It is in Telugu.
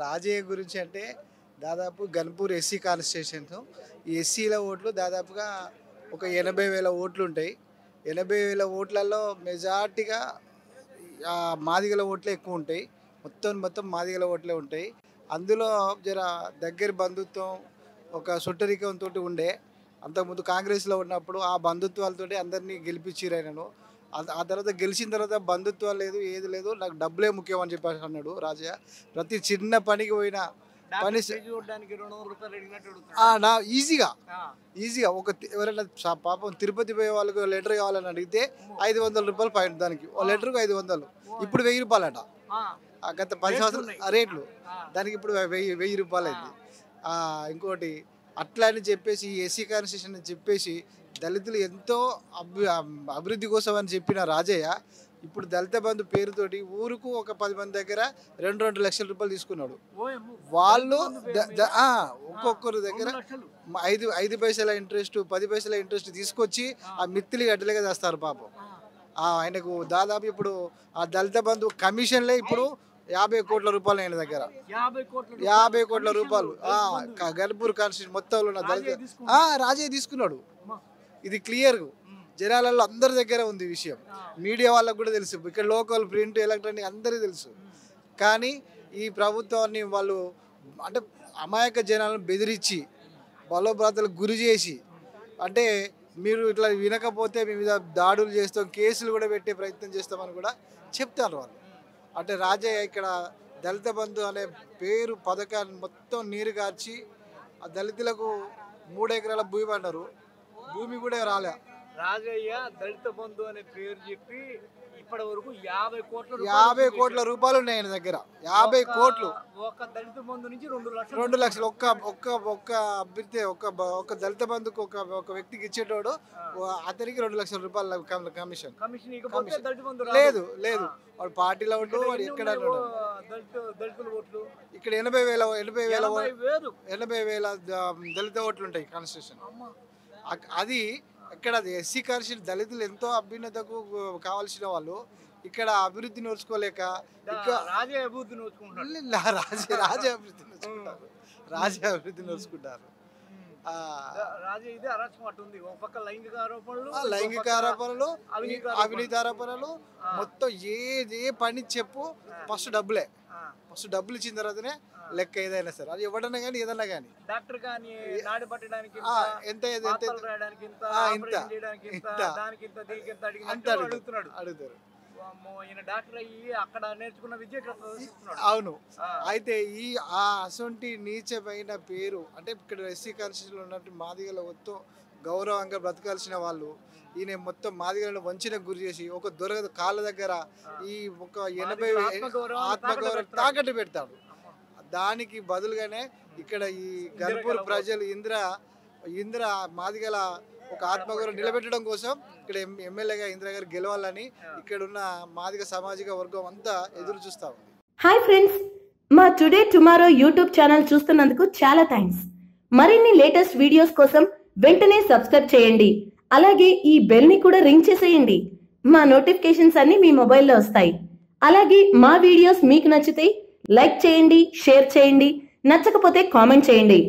రాజయ్య గురించి అంటే దాదాపు గన్పూర్ ఎస్సీ కాన్స్టిట్యూషన్స్. ఈ ఎస్సీల ఓట్లు దాదాపుగా ఒక 80,000 ఓట్లు ఉంటాయి. 80,000 ఓట్లలో మెజార్టీగా మాదిగల ఓట్లే ఎక్కువ ఉంటాయి. మొత్తం మాదిగల ఓట్లే ఉంటాయి. అందులో జర దగ్గర బంధుత్వం ఒక సుట్టరికంతో ఉండే. అంతకుముందు కాంగ్రెస్లో ఉన్నప్పుడు ఆ బంధుత్వాలతోటి అందరినీ గెలిపించారు ఆయనను. ఆ తర్వాత గెలిచిన తర్వాత బంధుత్వాలు లేదు, ఏది లేదు, నాకు డబ్బులే ముఖ్యం అని చెప్పేసి అన్నాడు రాజయ్య. ప్రతి చిన్న పనికి పోయినా పని ఈజీగా ఎవరైనా పాపం తిరుపతి పోయే వాళ్ళకి లెటర్ కావాలని అడిగితే 500 రూపాయలు ఫైన్. దానికి ఓ లెటర్కు 500. ఇప్పుడు 1000 రూపాయలట. గత 10 సంవత్సరాలు రేట్లు. దానికి ఇప్పుడు 1000 రూపాయలు అయింది. ఇంకోటి అట్లా అని చెప్పేసి ఎస్సీ కాన్స్టిట్యూషన్ అని చెప్పేసి దళితులు ఎంతో అభివృద్ధి కోసం అని చెప్పిన రాజయ్య ఇప్పుడు దళిత బంధు పేరుతోటి ఊరుకు ఒక 10 మంది దగ్గర 2 లక్షల రూపాయలు తీసుకున్నాడు. వాళ్ళు ఒక్కొక్కరి దగ్గర 5 పైసల ఇంట్రెస్ట్ 10 పైసల ఇంట్రెస్ట్ తీసుకొచ్చి ఆ మిత్తిలి గడ్డలుగా చేస్తారు పాపం. ఆయనకు దాదాపు ఇప్పుడు ఆ దళిత బంధు కమిషన్లే ఇప్పుడు 50 కోట్ల రూపాయలు ఆయన దగ్గర. 50 కోట్ల రూపాయలు గన్పూర్ కాన్స్టిట్యూషన్ మొత్తంలో ఉన్న దళిత రాజయ్య తీసుకున్నాడు. ఇది క్లియర్ జనాలలో అందరి దగ్గర ఉంది విషయం. మీడియా వాళ్ళకు కూడా తెలుసు, ఇక్కడ లోకల్ ప్రింట్ ఎలక్ట్రానిక్ అందరికీ తెలుసు. కానీ ఈ ప్రభుత్వాన్ని వాళ్ళు అంటే అమాయక జనాలను బెదిరించి బలోబ్రాతలకు గురి చేసి అంటే మీరు ఇట్లా వినకపోతే మీ మీద దాడులు చేస్తాం, కేసులు కూడా పెట్టే ప్రయత్నం చేస్తామని కూడా చెప్తారు వాళ్ళు. అంటే రాజయ్య ఇక్కడ దళిత బంధు అనే పేరు పథకాన్ని మొత్తం నీరు కార్చి ఆ దళితులకు 3 ఎకరాల భూమి అన్నారు. భూమి కూడా రాలే. రాజయ్య దళిత బంధు అనే పేరు చెప్పి ఇప్పటి వరకు 50 కోట్ల రూపాయలు ఉన్నాయి ఆయన దగ్గర. 50 కోట్లు ఒక దళిత బంధు నుంచి 2 లక్షలు ఒక్క అభ్యర్థి ఒక దళిత బంధుకు ఒక వ్యక్తికి ఇచ్చేటోడు అతనికి 2 లక్షల రూపాయల కమిషన్ లేదు. వాడు పార్టీలో ఉంటూ వాడు ఎక్కడ ఇక్కడ 80,000 దళిత ఓట్లు ఉంటాయి కాన్స్టిట్యూషన్. అది ఇక్కడ ఎస్సీ కాన్స్టిట్యూషన్ దళితులు ఎంతో అభ్యున్నతకు కావాల్సిన వాళ్ళు ఇక్కడ అభివృద్ధి నోచుకోలేక రాజే అభివృద్ధి నోచుకుంటారు. అభివృద్ధి నోచుకుంటారు. లైంగిక ఆరోపణలు అవినీతి ఆరోపణలు మొత్తం ఏ పని చెప్పు ఫస్ట్ డబ్బులు ఇచ్చిన తర్వాతనే లెక్క ఏదైనా సరే. అది ఎవడన్నా కానీ ఏదన్నా కానీ డాక్టర్ కానీ ఎంత అడుగుతారు. అవును. అయితే అసొంటి నీచమైన పేరు అంటే ఇక్కడ ఎస్సీ కాన్స్టిట్యూషన్లో ఉన్నట్టు మాదిగల మొత్తం గౌరవంగా బ్రతకాల్సిన వాళ్ళు ఈయన మొత్తం మాదిగలను వంచనకు గురి చేసి ఒక కాళ్ళ దగ్గర ఈ ఒక 80,000 ఆత్మగౌరవం తాకట్టు పెడతాడు. దానికి బదులుగానే ఇక్కడ ఈ గన్పూర్ ప్రజలు ఇంద్ర మాదిగల ఒక ఆత్మగౌరవం నిలబెట్టడం కోసం ఇక్కడ ఎమ్మెల్యేగా ఇంద్ర గారు గెలవాలని ఇక్కడ ఉన్న మాదిగ సామాజిక వర్గం అంతా ఎదురు చూస్తా ఉంది. హాయ్ ఫ్రెండ్స్, మా టుడే టుమారో యూట్యూబ్ ఛానల్ చూస్తున్నందుకు చాలా థ్యాంక్స్. మరిన్ని లేటెస్ట్ వీడియోస్ కోసం వెంటనే సబ్స్క్రైబ్ చేయండి. అలాగే ఈ బెల్ ని కూడా రింగ్ చేసేయండి. మా నోటిఫికేషన్స్ అన్ని మీ మొబైల్లో వస్తాయి. అలాగే మా వీడియోస్ మీకు నచ్చితే లైక్ చేయండి, షేర్ చేయండి, నచ్చకపోతే కామెంట్ చేయండి.